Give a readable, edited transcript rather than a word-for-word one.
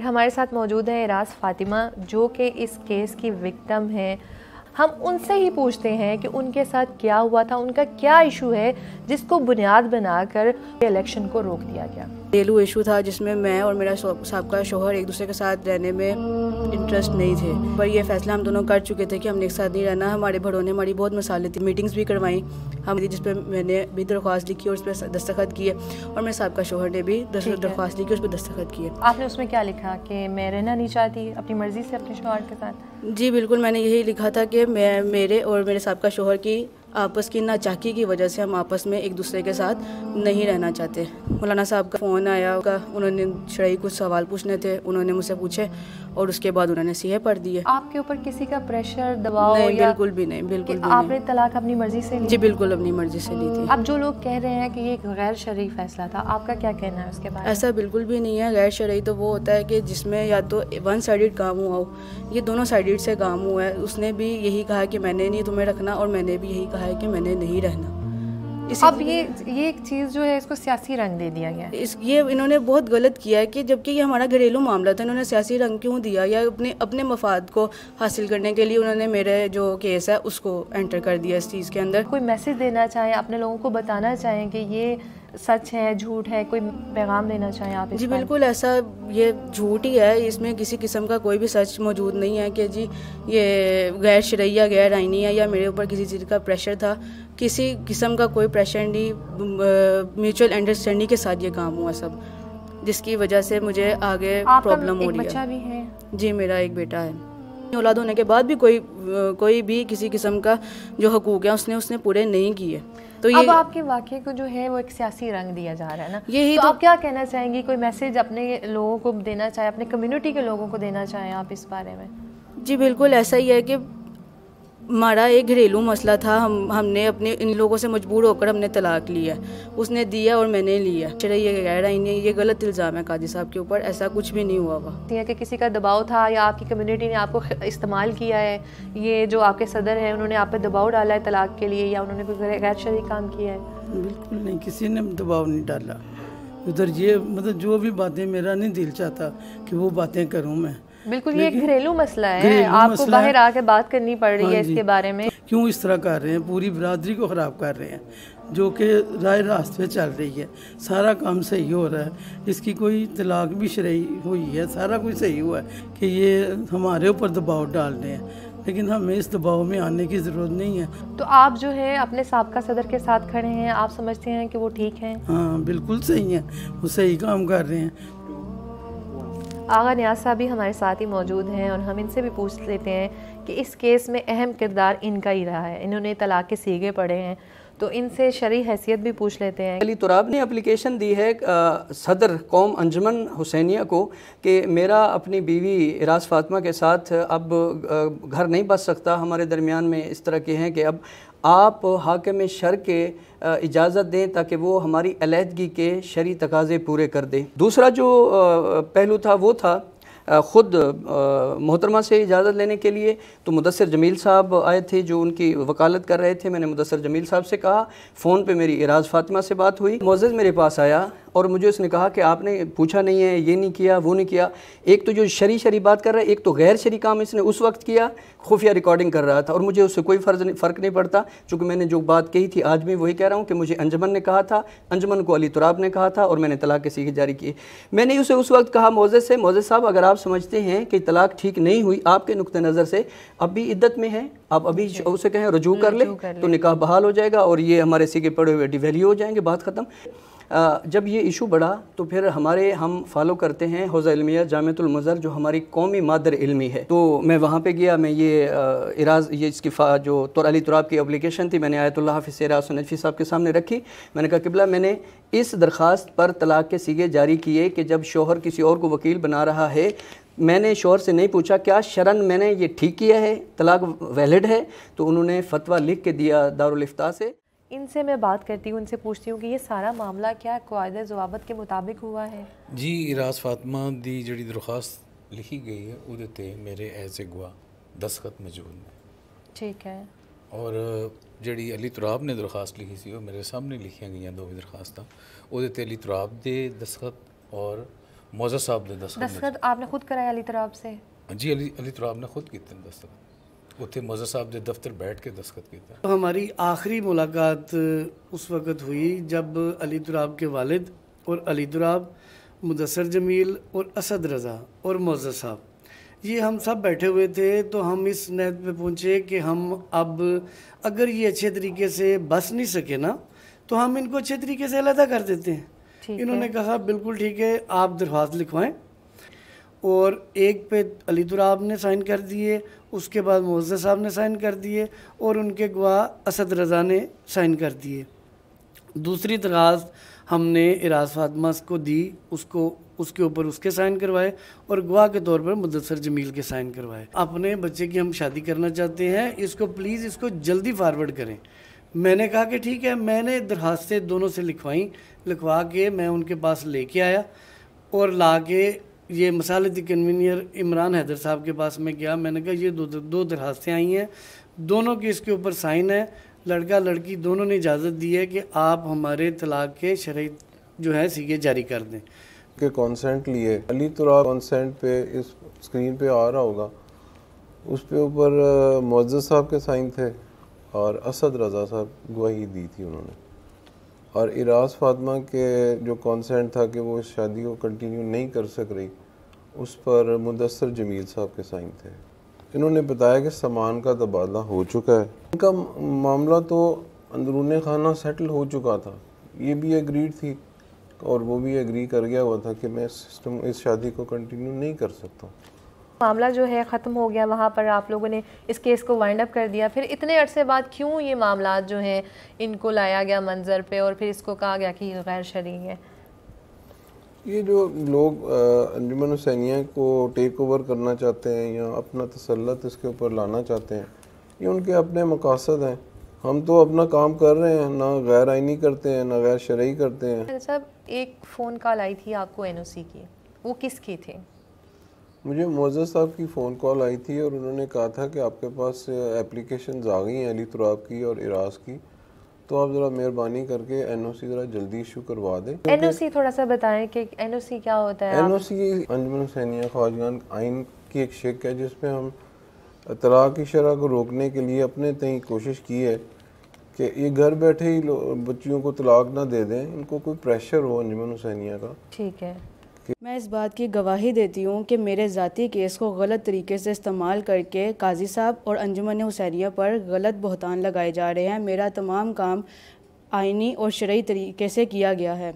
हमारे साथ मौजूद है इराज फातिमा, जो कि इस केस की विक्टिम है। हम उनसे ही पूछते हैं कि उनके साथ क्या हुआ था, उनका क्या इशू है जिसको बुनियाद बनाकर इलेक्शन को रोक दिया गया। घरेलू इशू था जिसमें मैं और मेरा साबका शोहर एक दूसरे के साथ रहने में इंटरेस्ट नहीं थे, पर ये फैसला हम दोनों कर चुके थे कि हमने एक साथ नहीं रहना। हमारे बड़ों ने हमारी बहुत मसाले थी, मीटिंग्स भी करवाई हम, जिस पर मैंने भी दरख्वास्त लिखी और उस पर दस्तखत किए, और मेरे साबका शोहर ने भी दरख्वास्त लिखी, उस पर दस्तखत किए। आपने उसमें क्या लिखा कि मैं रहना नहीं चाहती अपनी मर्जी से अपने शोहर के साथ? जी बिल्कुल, मैंने यही लिखा था कि मैं मेरे और मेरे साबका शोहर की आपस की नाचाकी की वजह से हम आपस में एक दूसरे के साथ नहीं रहना चाहते। मौलाना साहब का फ़ोन आया, उन्होंने शरई कुछ सवाल पूछने थे, उन्होंने मुझसे पूछे और उसके बाद उन्होंने सीए पढ़ दिए। आपके ऊपर किसी का प्रेशर, दबाव? नहीं, बिल्कुल भी नहीं, बिल्कुल भी आपने नहीं। तलाक अपनी मर्जी से ली? जी बिल्कुल अपनी मर्जी से ली थी। अब जो लोग कह रहे हैं कि ये गैर शरई फैसला था, आपका क्या कहना है उसके बारे में? ऐसा बिल्कुल भी नहीं है। गैर शरई तो वो होता है कि जिसमें या तो वन साइडेड काम हुआ हो, ये दोनों साइडेड से काम हुआ है। उसने भी यही कहा कि मैंने नहीं तुम्हें रखना, और मैंने भी यही कहा है कि मैंने नहीं रहना। अब ये एक चीज़ जो है इसको सियासी रंग दे दिया गया। ये इन्होंने बहुत गलत किया है कि जबकि ये हमारा घरेलू मामला था, इन्होंने सियासी रंग क्यों दिया? या अपने मफाद को हासिल करने के लिए उन्होंने मेरे जो केस है उसको एंटर कर दिया इस चीज़ के अंदर। कोई मैसेज देना चाहें, अपने लोगों को बताना चाहें कि ये सच है झूठ है, कोई पैगाम देना चाहें आप? जी बिल्कुल, ऐसा ये झूठ ही है, इसमें किसी किस्म का कोई भी सच मौजूद नहीं है कि जी ये गैर शरई या गैर आइनी है या मेरे ऊपर किसी चीज़ का प्रेशर था। किसी किस्म का कोई प्रेशर नहीं, म्यूचुअल अंडरस्टैंडिंग के साथ ये काम हुआ सब, जिसकी वजह से मुझे आगे प्रॉब्लम हो रही है। बच्चा भी है? जी, मेरा एक बेटा है। औलाद होने के बाद भी कोई भी किसी किस्म का जो हकूक़ है उसने पूरे नहीं किए। तो ये अब आपके वाक़े को जो है वो एक सियासी रंग दिया जा रहा है ना, यही तो आप क्या कहना चाहेंगी? कोई मैसेज अपने लोगों को देना चाहें, अपने कम्युनिटी के लोगों को देना चाहें आप इस बारे में? जी बिल्कुल, ऐसा ही है कि हमारा एक घरेलू मसला था, हमने अपने इन लोगों से मजबूर होकर हमने तलाक लिया, उसने दिया और मैंने लिया। ये कह रहा है, ये गलत इल्ज़ाम है काजी साहब के ऊपर, ऐसा कुछ भी नहीं हुआ हुआ। कि किसी का दबाव था या आपकी कम्युनिटी ने आपको इस्तेमाल किया है, ये जो आपके सदर हैं उन्होंने आप पे दबाव डाला है तलाक के लिए, या उन्होंने कोई गैर शरई काम किया है? बिल्कुल नहीं, किसी ने दबाव नहीं डाला उधर। ये मतलब जो भी बातें, मेरा नहीं दिल चाहता कि वो बातें करूँ मैं। बिल्कुल, ये घरेलू मसला है, आपको बाहर आके बात करनी पड़ रही है इसके बारे में। क्यों इस तरह कर रहे हैं? पूरी बिरादरी को ख़राब कर रहे हैं, जो कि राय रास्ते चल रही है, सारा काम सही हो रहा है। इसकी कोई तलाक भी शरई हुई है, सारा कुछ सही हुआ है कि ये हमारे ऊपर दबाव डाल रहे हैं, लेकिन हमें इस दबाव में आने की ज़रूरत नहीं है। तो आप जो है अपने साबका सदर के साथ खड़े हैं, आप समझते हैं कि वो ठीक हैं? हाँ बिल्कुल सही है, वो सही काम कर रहे हैं। आगा नियाज साहब भी हमारे साथ ही मौजूद हैं और हम इनसे भी पूछ लेते हैं कि इस केस में अहम किरदार इनका ही रहा है, इन्होंने तलाक के सीगे पढ़े हैं, तो इनसे शरई हैसियत भी पूछ लेते हैं। अली तुराब ने एप्लीकेशन दी है सदर कौम अंजुमन हुसैनिया को कि मेरा अपनी बीवी इराज फातिमा के साथ अब घर नहीं बस सकता, हमारे दरमियान में इस तरह के हैं कि अब आप हाकिम शर के इजाज़त दें ताकि वो हमारी अलहदगी के शरई तकाज़े पूरे कर दें। दूसरा जो पहलू था वो था ख़ुद मोहतरमा से इजाज़त लेने के लिए, तो मुदस्सिर जमील साहब आए थे जो उनकी वकालत कर रहे थे। मैंने मुदस्सिर जमील साहब से कहा, फ़ोन पे मेरी इराज फातिमा से बात हुई। मोअज़्ज़ज़ मेरे पास आया और मुझे उसने कहा कि आपने पूछा नहीं है, ये नहीं किया, वो नहीं किया। एक तो जो शरी बात कर रहा है, एक तो गैर शरी काम इसने उस वक्त किया, खुफिया रिकॉर्डिंग कर रहा था, और मुझे उससे कोई फ़र्क नहीं पड़ता, चूँकि मैंने जो बात कही थी आज भी वही कह रहा हूँ कि मुझे अंजुमन ने कहा था, अंजुमन को अली तुराब ने कहा था, और मैंने तलाक के सीगे जारी किए। मैंने उसे उस वक्त कहा मोअज़्ज़ज़ से, मोअज़्ज़ज़ साहब अगर आप समझते हैं कि तलाक ठीक नहीं हुई आपके नुक्ते नज़र से, अब भी इद्दत में है, आप अभी उसे कहें रुजू कर ले तो निकाह बहाल हो जाएगा और ये हमारे सीगे पड़े हुए डिवैल्यू हो जाएंगे, बात ख़त्म। जब ये इशू बढ़ा तो फिर हम फॉलो करते हैं हौज़ा इल्मिया जामिअतुल मुज़र जो हमारी कौमी मादर इल्मी है, तो मैं वहाँ पे गया। मैं ये इसकी जो अली तुराब की एप्लीकेशन थी मैंने आयतुल्लाह हाफ़िज़ इराज नदवी साहब के सामने रखी। मैंने कहा किबला मैंने इस दरख्वास्त पर तलाक के सीगे जारी किए कि जब शौहर किसी और को वकील बना रहा है, मैंने शौहर से नहीं पूछा क्या शरन मैंने ये ठीक किया है, तलाक वैलिड है, तो उन्होंने फतवा लिख के दिया दारुल इफ्ता से। इनसे मैं बात करती हूँ, इनसे पूछती हूँ कि ये सारा मामला क्या क़वाइद ज़वाबित के मुताबिक हुआ है? जी, इराज फातिमा दी जिहड़ी दरख्वास्त लिखी गई है उहदे ते मेरे एज ए गवाह दस्तखत मौजूद ने। ठीक है। और जिहड़ी अली तुराब ने दरख्वास्त लिखी सी वो मेरे सामने लिखियां गई दो भी दरख्वास्तां, उहदे ते अली तुराब दे दस्तखत और मौजा साहब ने दस्तखत आपने खुद कराया अली तराब से? जी, अली तराब ने खुद कीते दस्तखत, उत्थे मौजा साहब के दफ्तर बैठ के दस्तखत कीते। तो हमारी आखिरी मुलाकात उस वक़्त हुई जब अली तराब के वालिद और अली तराब, मुदस्सर जमील और असद रज़ा और मौजा साहब, ये हम सब बैठे हुए थे। तो हम इस नहत पे पहुँचे कि हम अब अगर ये अच्छे तरीके से बस नहीं सके ना तो हम इनको अच्छे तरीके से अलहदा कर देते हैं। इन्होंने कहा बिल्कुल ठीक है, आप दरख्वास्त लिखवाएं। और एक पे अली तराब ने साइन कर दिए, उसके बाद मौजा साहब ने साइन कर दिए और उनके गवाह असद रज़ा ने साइन कर दिए। दूसरी दरख्वास्त हमने इराज फातिमा को दी, उसके ऊपर उसके साइन करवाए और गवाह के तौर पर मुदस्सर जमील के साइन करवाए। अपने बच्चे की हम शादी करना चाहते हैं, इसको प्लीज़ इसको जल्दी फारवर्ड करें। मैंने कहा कि ठीक है। मैंने दरखास्तें दोनों से लिखवा के मैं उनके पास लेके आया और ला के ये मसालती कन्वीनियर इमरान हैदर साहब के पास में गया। मैंने कहा ये दो दरखास्तें आई हैं, दोनों की इसके ऊपर साइन है, लड़का लड़की दोनों ने इजाज़त दी है कि आप हमारे तलाक़ के शरई जो है सीगे जारी कर दें। के कॉन्सेंट लिए अली तराब कॉन्सेंट पे इस स्क्रीन पे आ रहा होगा, उस पे ऊपर मौजूद साहब के साइन थे और असद रज़ा साहब गवाही दी थी उन्होंने। और इराज फातिमा के जो कॉन्सेंट था कि वो इस शादी को कंटिन्यू नहीं कर सक रही, उस पर मुदस्सर जमील साहब के साइन थे। इन्होंने बताया कि सामान का तबादला हो चुका है। इनका मामला तो अंदरूनी खाना सेटल हो चुका था, ये भी एग्रीड थी और वो भी एग्री कर गया हुआ था कि मैं इस शादी को कंटिन्यू नहीं कर सकता। मामला जो है ख़त्म हो गया, वहाँ पर आप लोगों ने इस केस को वाइंड अप कर दिया। फिर इतने अरसे बाद क्यों ये मामला जो हैं इनको लाया गया मंजर पे और फिर इसको कहा गया कि ये गैर शरई है? ये जो लोग अंजुमन हुसैनिया को टेक ओवर करना चाहते हैं या अपना तसल्लुत इसके ऊपर लाना चाहते हैं, ये उनके अपने मकासद हैं। हम तो अपना काम कर रहे हैं, ना गैर आइनी करते हैं ना गैर शरई करते हैं। साहब, एक फ़ोन कॉल आई थी आपको एनओसी की, वो किसकी थी? मुझे मौजूद साहब की फ़ोन कॉल आई थी और उन्होंने कहा था कि आपके पास एप्लीकेशंस आ गई हैं अली तराब की और इराज की, तो आप ज़रा मेहरबानी करके एनओसी ज़रा जल्दी इशू करवा दें। एनओसी थोड़ा सा बताएं कि एनओसी क्या होता है? एनओसी अंजुमन हुसैनिया ख्वाजगान आइन की एक शिक है जिसमें हम तलाक़ की शरह को रोकने के लिए अपने तय कोशिश की है कि ये घर बैठे ही बच्चियों को तलाक़ ना दे दें, इनको कोई प्रेशर हो अंजुमन हुसैनिया का। ठीक है। मैं इस बात की गवाही देती हूँ कि मेरे ज़ाती केस को गलत तरीके से इस्तेमाल करके काजी साहब और अंजुमन हुसैनिया पर गलत बहतान लगाए जा रहे हैं। मेरा तमाम काम आइनी और शरई तरीके से किया गया है।